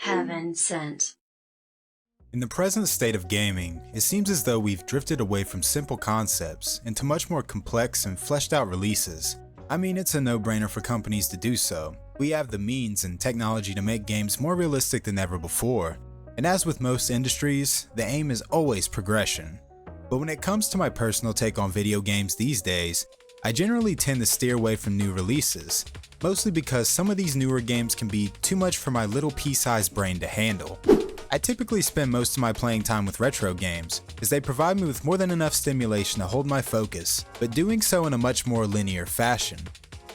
Heaven sent. In the present state of gaming, it seems as though we've drifted away from simple concepts into much more complex and fleshed out releases. I mean, it's a no-brainer for companies to do so. We have the means and technology to make games more realistic than ever before. And as with most industries, the aim is always progression. But when it comes to my personal take on video games these days, I generally tend to steer away from new releases, mostly because some of these newer games can be too much for my little pea-sized brain to handle. I typically spend most of my playing time with retro games, as they provide me with more than enough stimulation to hold my focus, but doing so in a much more linear fashion.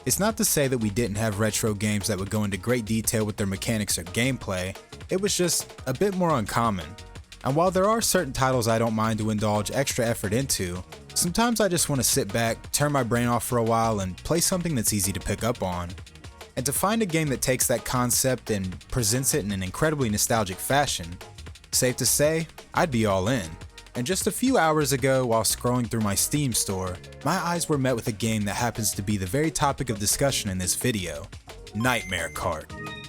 It's not to say that we didn't have retro games that would go into great detail with their mechanics or gameplay, it was just a bit more uncommon. And while there are certain titles I don't mind to indulge extra effort into, sometimes I just want to sit back, turn my brain off for a while, and play something that's easy to pick up on. And to find a game that takes that concept and presents it in an incredibly nostalgic fashion, safe to say, I'd be all in. And just a few hours ago, while scrolling through my Steam store, my eyes were met with a game that happens to be the very topic of discussion in this video, Nightmare Kart.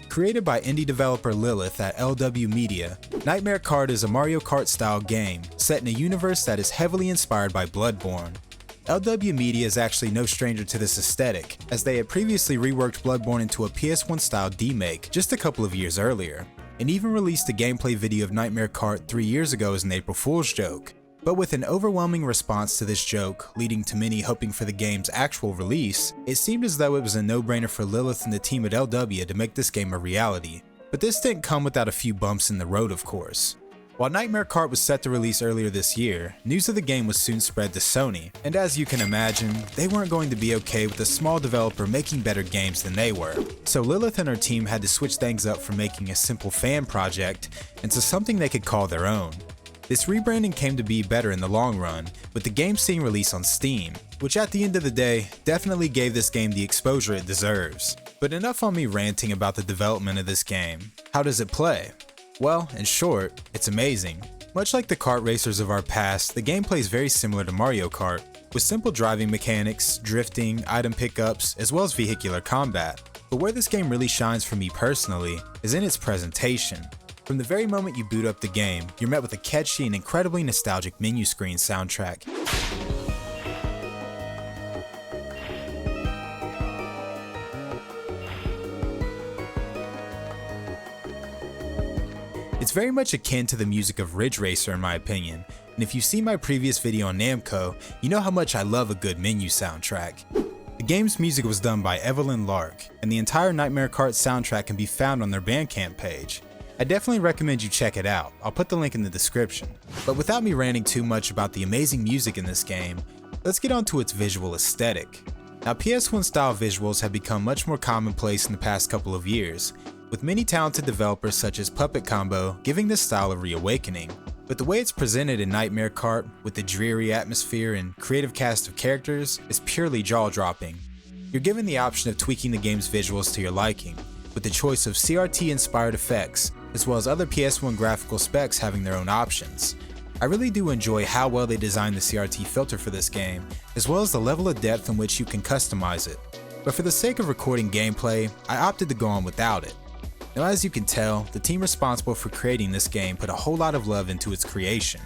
Created by indie developer Lilith at LW Media, Nightmare Kart is a Mario Kart style game set in a universe that is heavily inspired by Bloodborne. LW Media is actually no stranger to this aesthetic, as they had previously reworked Bloodborne into a PS1 style remake just a couple of years earlier, and even released a gameplay video of Nightmare Kart 3 years ago as an April Fool's joke. But with an overwhelming response to this joke, leading to many hoping for the game's actual release, it seemed as though it was a no-brainer for Lilith and the team at LW to make this game a reality. But this didn't come without a few bumps in the road, of course. While Nightmare Kart was set to release earlier this year, news of the game was soon spread to Sony, and as you can imagine, they weren't going to be okay with a small developer making better games than they were. So Lilith and her team had to switch things up from making a simple fan project into something they could call their own. This rebranding came to be better in the long run, with the game seeing release on Steam, which at the end of the day definitely gave this game the exposure it deserves. But enough on me ranting about the development of this game. How does it play? Well, in short, it's amazing. Much like the kart racers of our past, the gameplay is very similar to Mario Kart, with simple driving mechanics, drifting, item pickups, as well as vehicular combat. But where this game really shines for me personally is in its presentation. From the very moment you boot up the game, you're met with a catchy and incredibly nostalgic menu screen soundtrack. It's very much akin to the music of Ridge Racer in my opinion, and if you've seen my previous video on Namco, you know how much I love a good menu soundtrack. The game's music was done by Evelyn Lark, and the entire Nightmare Kart soundtrack can be found on their Bandcamp page. I definitely recommend you check it out, I'll put the link in the description. But without me ranting too much about the amazing music in this game, let's get on to its visual aesthetic. Now PS1 style visuals have become much more commonplace in the past couple of years, with many talented developers such as Puppet Combo giving this style a reawakening. But the way it's presented in Nightmare Kart, with the dreary atmosphere and creative cast of characters, is purely jaw-dropping. You're given the option of tweaking the game's visuals to your liking, with the choice of CRT-inspired effects, as well as other PS1 graphical specs having their own options. I really do enjoy how well they designed the CRT filter for this game, as well as the level of depth in which you can customize it. But for the sake of recording gameplay, I opted to go on without it. Now as you can tell, the team responsible for creating this game put a whole lot of love into its creation,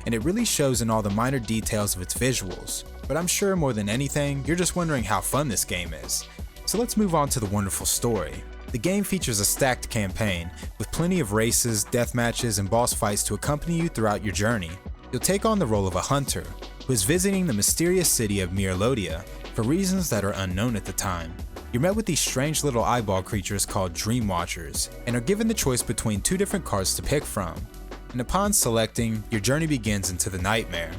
and it really shows in all the minor details of its visuals. But I'm sure more than anything, you're just wondering how fun this game is. So let's move on to the wonderful story. The game features a stacked campaign, with plenty of races, death matches, and boss fights to accompany you throughout your journey. You'll take on the role of a hunter, who is visiting the mysterious city of Mirlodia for reasons that are unknown at the time. You're met with these strange little eyeball creatures called Dream Watchers, and are given the choice between two different carts to pick from. And upon selecting, your journey begins into the nightmare.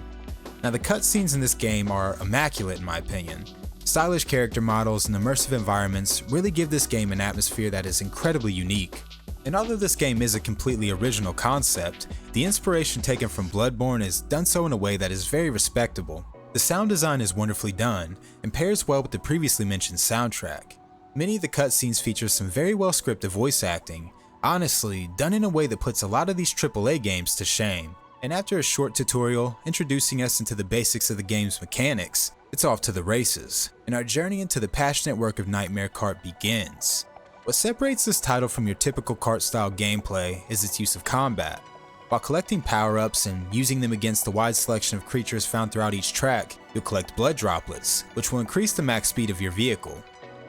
Now the cutscenes in this game are immaculate in my opinion. Stylish character models and immersive environments really give this game an atmosphere that is incredibly unique. And although this game is a completely original concept, the inspiration taken from Bloodborne is done so in a way that is very respectable. The sound design is wonderfully done, and pairs well with the previously mentioned soundtrack. Many of the cutscenes feature some very well scripted voice acting, honestly, done in a way that puts a lot of these AAA games to shame. And after a short tutorial introducing us into the basics of the game's mechanics, it's off to the races, and our journey into the passionate work of Nightmare Kart begins. What separates this title from your typical kart-style gameplay is its use of combat. While collecting power-ups and using them against the wide selection of creatures found throughout each track, you'll collect blood droplets, which will increase the max speed of your vehicle.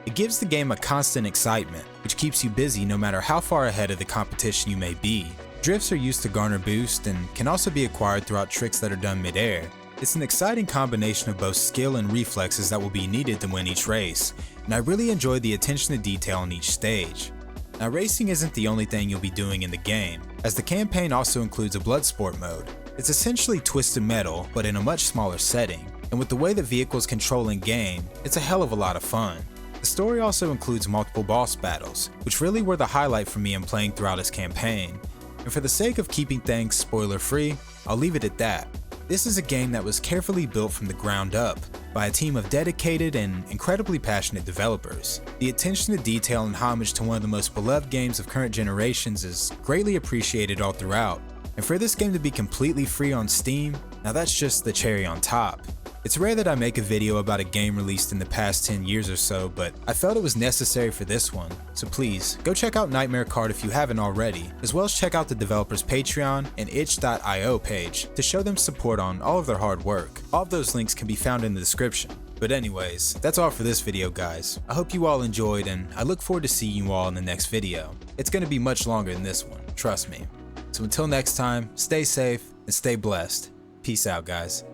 It gives the game a constant excitement, which keeps you busy no matter how far ahead of the competition you may be. Drifts are used to garner boost and can also be acquired throughout tricks that are done mid-air. It's an exciting combination of both skill and reflexes that will be needed to win each race, and I really enjoyed the attention to detail in each stage. Now, racing isn't the only thing you'll be doing in the game, as the campaign also includes a blood sport mode. It's essentially Twisted Metal, but in a much smaller setting, and with the way the vehicles control in game, it's a hell of a lot of fun. The story also includes multiple boss battles, which really were the highlight for me in playing throughout this campaign, and for the sake of keeping things spoiler free, I'll leave it at that. This is a game that was carefully built from the ground up by a team of dedicated and incredibly passionate developers. The attention to detail and homage to one of the most beloved games of current generations is greatly appreciated all throughout, and for this game to be completely free on Steam, now that's just the cherry on top. It's rare that I make a video about a game released in the past 10 years or so, but I felt it was necessary for this one, so please, go check out Nightmare Kart if you haven't already, as well as check out the developer's Patreon and itch.io page to show them support on all of their hard work. All of those links can be found in the description. But anyways, that's all for this video guys. I hope you all enjoyed and I look forward to seeing you all in the next video. It's going to be much longer than this one, trust me. So until next time, stay safe and stay blessed. Peace out guys.